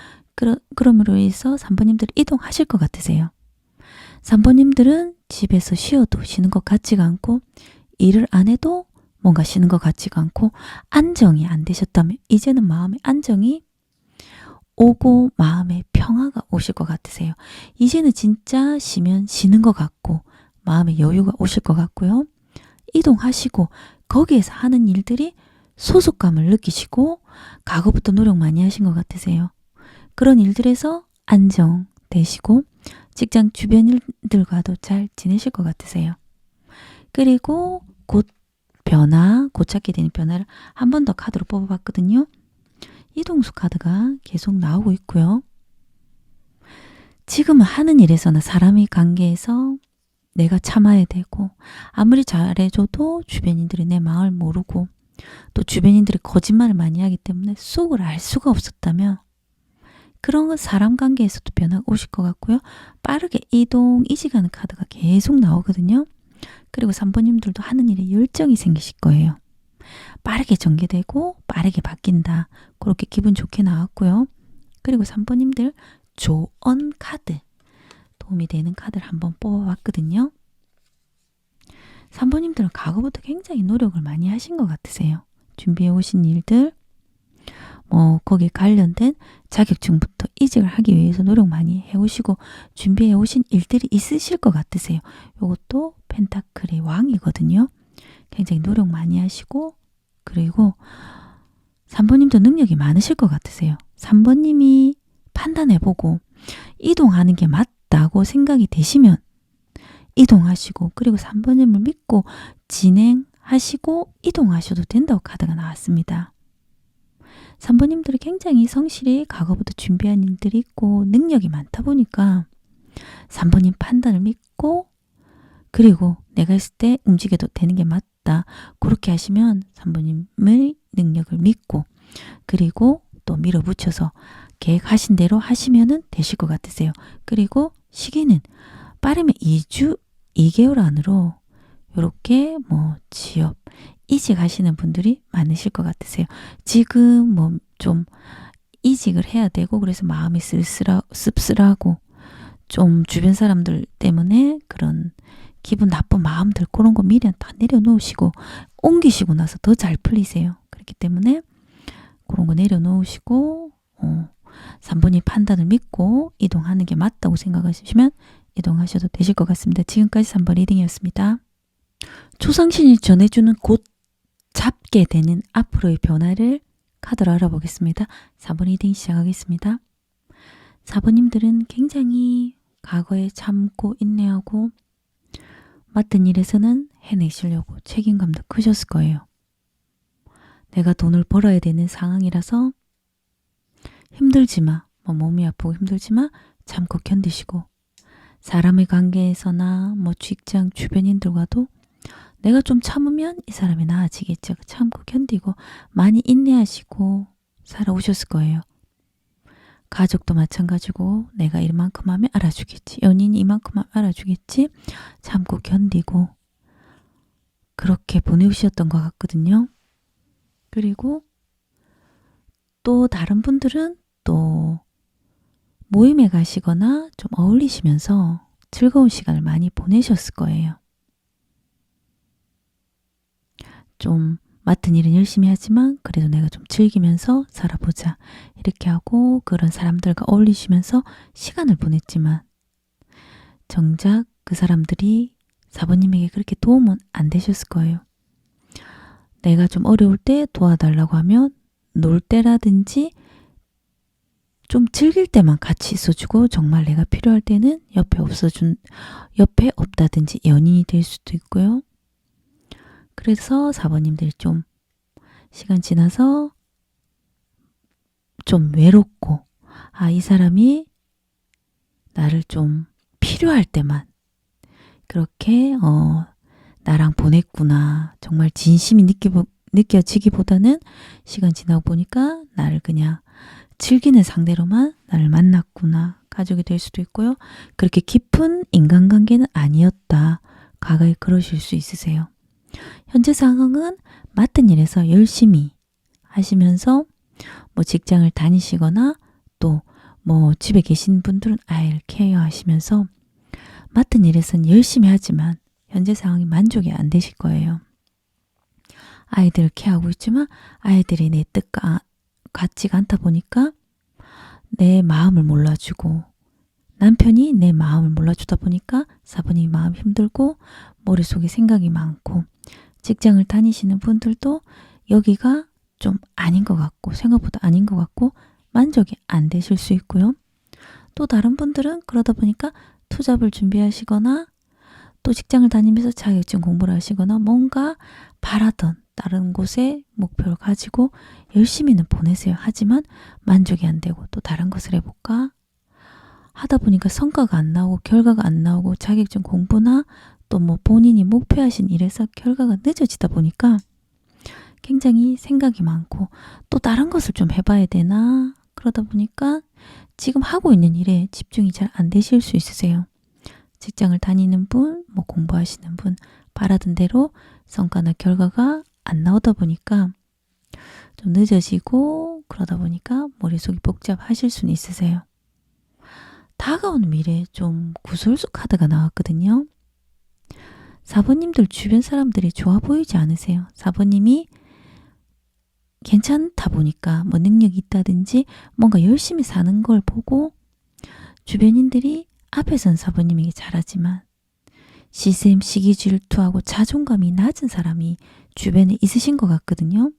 Speaker 1: 그럼으로 인해서 3번님들이 이동하실 것 같으세요. 3번님들은 집에서 쉬어도 쉬는 것 같지가 않고 일을 안 해도 뭔가 쉬는 것 같지가 않고 안정이 안 되셨다면 이제는 마음의 안정이 오고 마음의 평화가 오실 것 같으세요. 이제는 진짜 쉬면 쉬는 것 같고 마음의 여유가 오실 것 같고요. 이동하시고 거기에서 하는 일들이 소속감을 느끼시고 과거부터 노력 많이 하신 것 같으세요. 그런 일들에서 안정되시고 직장 주변 일들과도 잘 지내실 것 같으세요. 그리고 곧 찾게 되는 변화를 한 번 더 카드로 뽑아봤거든요. 이동수 카드가 계속 나오고 있고요. 지금은 하는 일에서나 사람의 관계에서 내가 참아야 되고 아무리 잘해줘도 주변인들이 내 마음을 모르고 또 주변인들이 거짓말을 많이 하기 때문에 속을 알 수가 없었다면 그런 사람 관계에서도 변화가 오실 것 같고요. 빠르게 이직하는 카드가 계속 나오거든요. 그리고 3번님들도 하는 일에 열정이 생기실 거예요. 빠르게 전개되고 빠르게 바뀐다. 그렇게 기분 좋게 나왔고요. 그리고 3번님들 조언 카드 도움이 되는 카드를 한번 뽑아봤거든요. 3번님들은 과거부터 굉장히 노력을 많이 하신 것 같으세요. 준비해 오신 일들 거기에 관련된 자격증부터 이직을 하기 위해서 노력 많이 해오시고 준비해 오신 일들이 있으실 것 같으세요. 이것도 펜타클의 왕이거든요. 굉장히 노력 많이 하시고 그리고 3번님도 능력이 많으실 것 같으세요. 3번님이 판단해보고 이동하는 게 맞다고 생각이 되시면 이동하시고 그리고 3번님을 믿고 진행하시고 이동하셔도 된다고 카드가 나왔습니다. 3번님들이 굉장히 성실히 과거부터 준비한 일들이 있고 능력이 많다 보니까 3번님 판단을 믿고 그리고 내가 있을 때 움직여도 되는 게 맞다. 그렇게 하시면 3번님의 능력을 믿고 그리고 또 밀어붙여서 계획하신 대로 하시면 되실 것 같으세요. 그리고 시기는 빠르면 2개월 안으로 요렇게 뭐 취업, 이직하시는 분들이 많으실 것 같으세요. 지금 뭐 좀 이직을 해야 되고 그래서 마음이 씁쓸하고 좀 주변 사람들 때문에 그런 기분 나쁜 마음들 그런 거 미리 다 내려놓으시고 옮기시고 나서 더 잘 풀리세요. 그렇기 때문에 그런 거 내려놓으시고 3번이 판단을 믿고 이동하는 게 맞다고 생각하시면 이동하셔도 되실 것 같습니다. 지금까지 3번 리딩이었습니다. 초상신이 전해주는 곧 잡게 되는 앞으로의 변화를 카드로 알아보겠습니다. 4번 리딩 시작하겠습니다. 4번님들은 굉장히 과거에 참고 인내하고 맡은 일에서는 해내시려고 책임감도 크셨을 거예요. 내가 돈을 벌어야 되는 상황이라서 힘들지만 몸이 아프고 힘들지만 참고 견디시고 사람의 관계에서나 직장 주변인들과도 내가 좀 참으면 이 사람이 나아지겠죠. 참고 견디고 많이 인내하시고 살아오셨을 거예요. 가족도 마찬가지고 내가 이만큼 하면 알아주겠지. 연인이 이만큼 하면 알아주겠지. 참고 견디고 그렇게 보내오셨던 것 같거든요. 그리고 또 다른 분들은 또 모임에 가시거나 좀 어울리시면서 즐거운 시간을 많이 보내셨을 거예요. 좀 맡은 일은 열심히 하지만 그래도 내가 좀 즐기면서 살아보자 이렇게 하고 그런 사람들과 어울리시면서 시간을 보냈지만 정작 그 사람들이 4번님에게 그렇게 도움은 안 되셨을 거예요. 내가 좀 어려울 때 도와달라고 하면 놀 때라든지 좀 즐길 때만 같이 있어주고 정말 내가 필요할 때는 옆에 없다든지 연인이 될 수도 있고요. 그래서 4번님들이 좀 시간 지나서 좀 외롭고 이 사람이 나를 좀 필요할 때만 그렇게 나랑 보냈구나. 정말 진심이 느껴지기보다는 시간 지나고 보니까 나를 그냥 즐기는 상대로만 나를 만났구나. 가족이 될 수도 있고요. 그렇게 깊은 인간관계는 아니었다. 과거에 그러실 수 있으세요. 현재 상황은 맡은 일에서 열심히 하시면서 직장을 다니시거나 또 집에 계신 분들은 아이를 케어하시면서 맡은 일에서는 열심히 하지만 현재 상황이 만족이 안 되실 거예요. 아이들을 케어하고 있지만 아이들이 내 뜻과 같지가 않다 보니까 내 마음을 몰라주고 남편이 내 마음을 몰라주다 보니까 4번이 마음 힘들고 머릿속에 생각이 많고 직장을 다니시는 분들도 여기가 좀 아닌 것 같고 생각보다 아닌 것 같고 만족이 안 되실 수 있고요. 또 다른 분들은 그러다 보니까 투잡을 준비하시거나 또 직장을 다니면서 자격증 공부를 하시거나 뭔가 바라던 다른 곳에 목표를 가지고 열심히는 보내세요. 하지만 만족이 안 되고 또 다른 것을 해볼까? 하다 보니까 성과가 안 나오고 결과가 안 나오고 자격증 공부나 또 본인이 목표하신 일에서 결과가 늦어지다 보니까 굉장히 생각이 많고 또 다른 것을 좀 해봐야 되나? 그러다 보니까 지금 하고 있는 일에 집중이 잘 안 되실 수 있으세요. 직장을 다니는 분, 공부하시는 분, 바라던 대로 성과나 결과가 안 나오다 보니까 좀 늦어지고 그러다 보니까 머릿속이 복잡하실 수는 있으세요. 다가오는 미래에 좀 구설수 카드가 나왔거든요. 4번님들 주변 사람들이 좋아 보이지 않으세요. 4번님이 괜찮다 보니까 능력이 있다든지 뭔가 열심히 사는 걸 보고 주변인들이 앞에선 4번님에게 잘하지만 시샘, 시기 질투하고 자존감이 낮은 사람이 주변에 있으신 것 같거든요.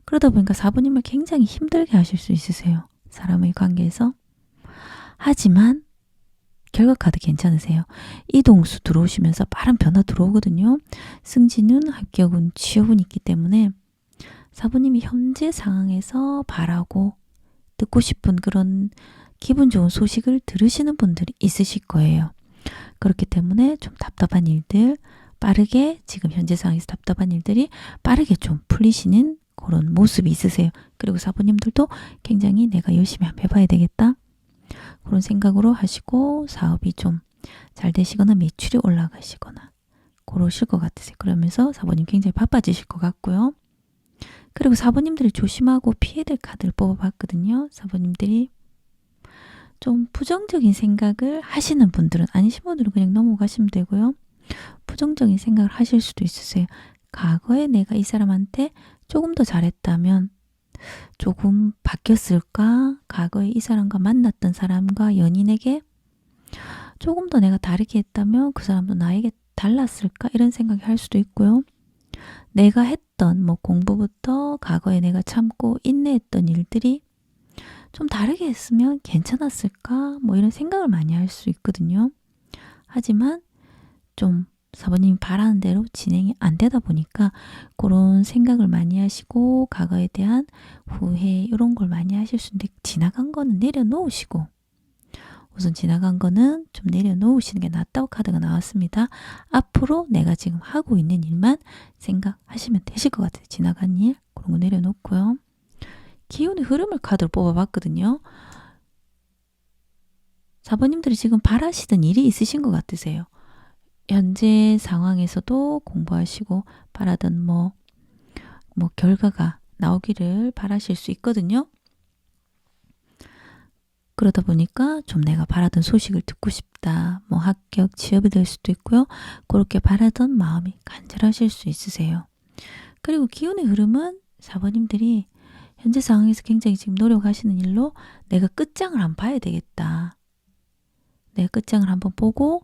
Speaker 1: 그러다 보니까 4번님을 굉장히 힘들게 하실 수 있으세요. 사람의 관계에서. 하지만 결과 카드 괜찮으세요. 이동수 들어오시면서 빠른 변화 들어오거든요. 승진운, 합격운, 취업운 있기 때문에 4번님이 현재 상황에서 바라고 듣고 싶은 그런 기분 좋은 소식을 들으시는 분들이 있으실 거예요. 그렇기 때문에 좀 답답한 일들 빠르게 지금 현재 상황에서 답답한 일들이 빠르게 좀 풀리시는 그런 모습이 있으세요. 그리고 4번님들도 굉장히 내가 열심히 한번 해봐야 되겠다. 그런 생각으로 하시고 사업이 좀 잘 되시거나 매출이 올라가시거나 그러실 것 같으세요. 그러면서 사부님 굉장히 바빠지실 것 같고요. 그리고 사부님들이 조심하고 피해야 될 카드를 뽑아봤거든요. 사부님들이 좀 부정적인 생각을 하시는 분들은, 아니신 분들은 그냥 넘어가시면 되고요. 부정적인 생각을 하실 수도 있으세요. 과거에 내가 이 사람한테 조금 더 잘했다면 조금 바뀌었을까? 과거에 이 사람과 만났던 사람과 연인에게 조금 더 내가 다르게 했다면 그 사람도 나에게 달랐을까? 이런 생각이 할 수도 있고요. 내가 했던 뭐 공부부터 과거에 내가 참고 인내했던 일들이 좀 다르게 했으면 괜찮았을까? 뭐 이런 생각을 많이 할 수 있거든요. 하지만 좀 사부님이 바라는 대로 진행이 안 되다 보니까 그런 생각을 많이 하시고 과거에 대한 후회 이런 걸 많이 하실 수 있는데, 지나간 거는 내려놓으시고, 우선 지나간 거는 좀 내려놓으시는 게 낫다고 카드가 나왔습니다. 앞으로 내가 지금 하고 있는 일만 생각하시면 되실 것 같아요. 지나간 일 그런 거 내려놓고요. 기운의 흐름을 카드로 뽑아봤거든요. 사부님들이 지금 바라시던 일이 있으신 것 같으세요. 현재 상황에서도 공부하시고 바라던 뭐 결과가 나오기를 바라실 수 있거든요. 그러다 보니까 좀 내가 바라던 소식을 듣고 싶다. 뭐 합격, 취업이 될 수도 있고요. 그렇게 바라던 마음이 간절하실 수 있으세요. 그리고 기운의 흐름은 사부님들이 현재 상황에서 굉장히 지금 노력하시는 일로 내가 끝장을 한번 봐야 되겠다. 내가 끝장을 한번 보고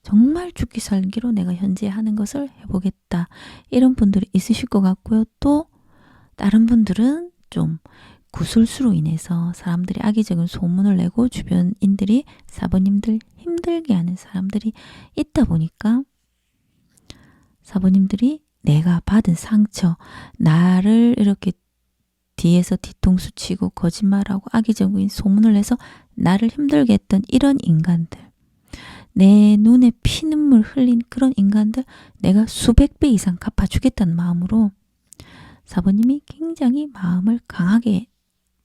Speaker 1: 정말 죽기 살기로 내가 현재 하는 것을 해보겠다. 이런 분들이 있으실 것 같고요. 또 다른 분들은 좀 구술수로 인해서 사람들이 악의적인 소문을 내고 주변인들이 사부님들 힘들게 하는 사람들이 있다 보니까 사부님들이 내가 받은 상처, 나를 이렇게 뒤에서 뒤통수 치고 거짓말하고 악의적인 소문을 내서 나를 힘들게 했던 이런 인간들, 내 눈에 피눈물 흘린 그런 인간들 내가 수백 배 이상 갚아주겠다는 마음으로 사부님이 굉장히 마음을 강하게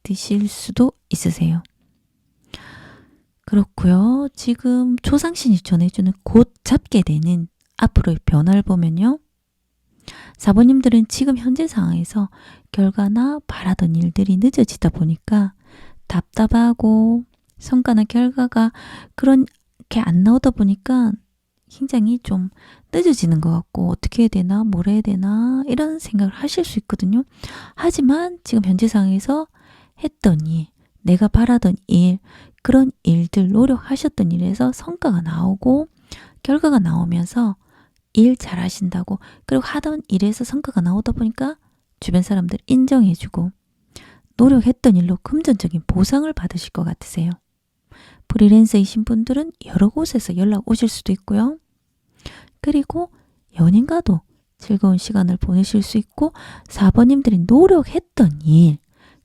Speaker 1: 드실 수도 있으세요. 그렇고요. 지금 조상신이 전해주는 곧 잡게 되는 앞으로의 변화를 보면요. 사부님들은 지금 현재 상황에서 결과나 바라던 일들이 늦어지다 보니까 답답하고 성과나 결과가 그렇게 안 나오다 보니까 굉장히 좀 늦어지는 것 같고 어떻게 해야 되나 뭘 해야 되나 이런 생각을 하실 수 있거든요. 하지만 지금 현재 상황에서 했던 일, 내가 바라던 일, 그런 일들 노력하셨던 일에서 성과가 나오고 결과가 나오면서 일 잘하신다고, 그리고 하던 일에서 성과가 나오다 보니까 주변 사람들 인정해주고 노력했던 일로 금전적인 보상을 받으실 것 같으세요. 프리랜서이신 분들은 여러 곳에서 연락 오실 수도 있고요. 그리고 연인과도 즐거운 시간을 보내실 수 있고 4번님들이 노력했던 일,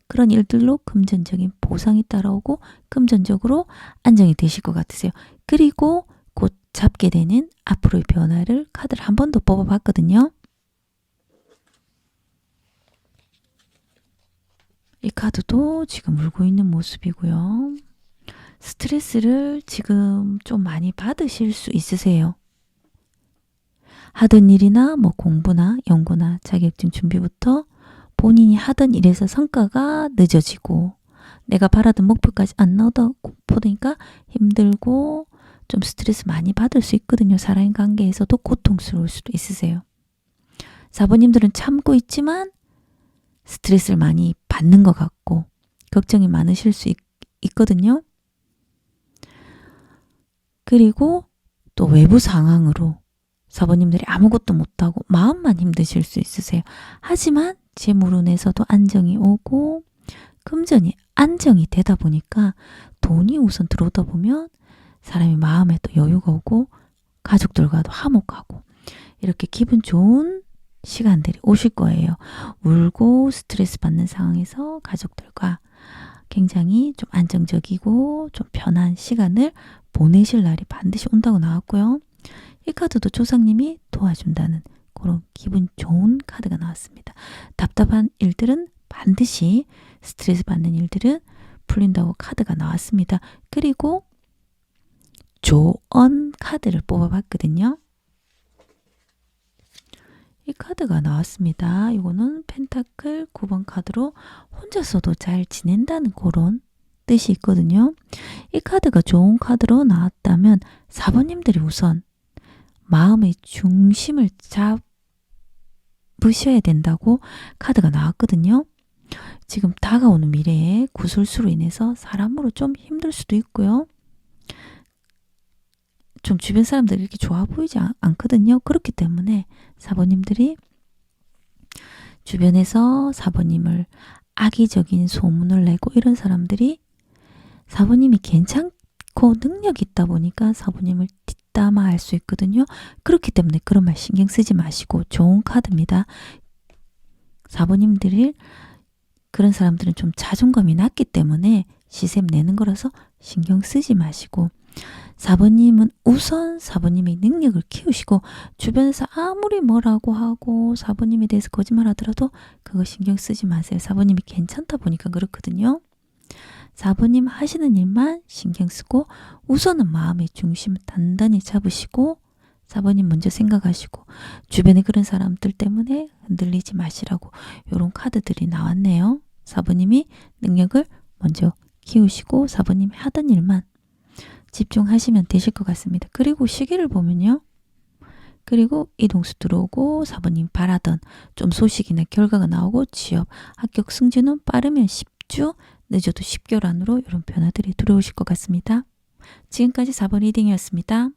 Speaker 1: 그런 일들로 금전적인 보상이 따라오고 금전적으로 안정이 되실 것 같으세요. 그리고 곧 잡게 되는 앞으로의 변화를 카드를 한 번 더 뽑아봤거든요. 이 카드도 지금 울고 있는 모습이고요. 스트레스를 지금 좀 많이 받으실 수 있으세요. 하던 일이나 뭐 공부나 연구나 자격증 준비부터 본인이 하던 일에서 성과가 늦어지고 내가 바라던 목표까지 안 나오다 보니까 힘들고 좀 스트레스 많이 받을 수 있거든요. 사람 관계에서도 고통스러울 수도 있으세요. 4번님들은 참고 있지만 스트레스를 많이 받는 것 같고 걱정이 많으실 수 있거든요. 그리고 또 외부 상황으로 4번님들이 아무것도 못하고 마음만 힘드실 수 있으세요. 하지만 재물운에서도 안정이 오고 금전이 안정이 되다 보니까 돈이 우선 들어오다 보면 사람이 마음에 또 여유가 오고 가족들과도 화목하고 이렇게 기분 좋은 시간들이 오실 거예요. 울고 스트레스 받는 상황에서 가족들과 굉장히 좀 안정적이고 좀 편한 시간을 보내실 날이 반드시 온다고 나왔고요. 이 카드도 조상님이 도와준다는 그런 기분 좋은 카드가 나왔습니다. 답답한 일들은 반드시 스트레스 받는 일들은 풀린다고 카드가 나왔습니다. 그리고 조언 카드를 뽑아봤거든요. 이 카드가 나왔습니다. 이거는 펜타클 9번 카드로 혼자서도 잘 지낸다는 그런 뜻이 있거든요. 이 카드가 좋은 카드로 나왔다면 4번님들이 우선 마음의 중심을 잡으셔야 된다고 카드가 나왔거든요. 지금 다가오는 미래에 구술수로 인해서 사람으로 좀 힘들 수도 있고요. 좀 주변 사람들이 이렇게 좋아 보이지 않거든요. 그렇기 때문에 4번님들이 주변에서 4번님을 악의적인 소문을 내고 이런 사람들이 4번님이 괜찮고 능력이 있다 보니까 4번님을 뒷담화할 수 있거든요. 그렇기 때문에 그런 말 신경 쓰지 마시고 좋은 카드입니다. 4번님들이 그런 사람들은 좀 자존감이 낮기 때문에 시샘 내는 거라서 신경 쓰지 마시고 4번님은 우선 4번님의 능력을 키우시고 주변에서 아무리 뭐라고 하고 4번님에 대해서 거짓말 하더라도 그거 신경 쓰지 마세요. 4번님이 괜찮다 보니까 그렇거든요. 4번님 하시는 일만 신경 쓰고 우선은 마음의 중심을 단단히 잡으시고 4번님 먼저 생각하시고 주변에 그런 사람들 때문에 흔들리지 마시라고 이런 카드들이 나왔네요. 4번님이 능력을 먼저 키우시고 4번님이 하던 일만 집중하시면 되실 것 같습니다. 그리고 시계를 보면요. 그리고 이동수 들어오고 4번님 바라던 좀 소식이나 결과가 나오고 취업, 합격 승진은 빠르면 10주, 늦어도 10개월 안으로 이런 변화들이 들어오실 것 같습니다. 지금까지 4번 리딩이었습니다.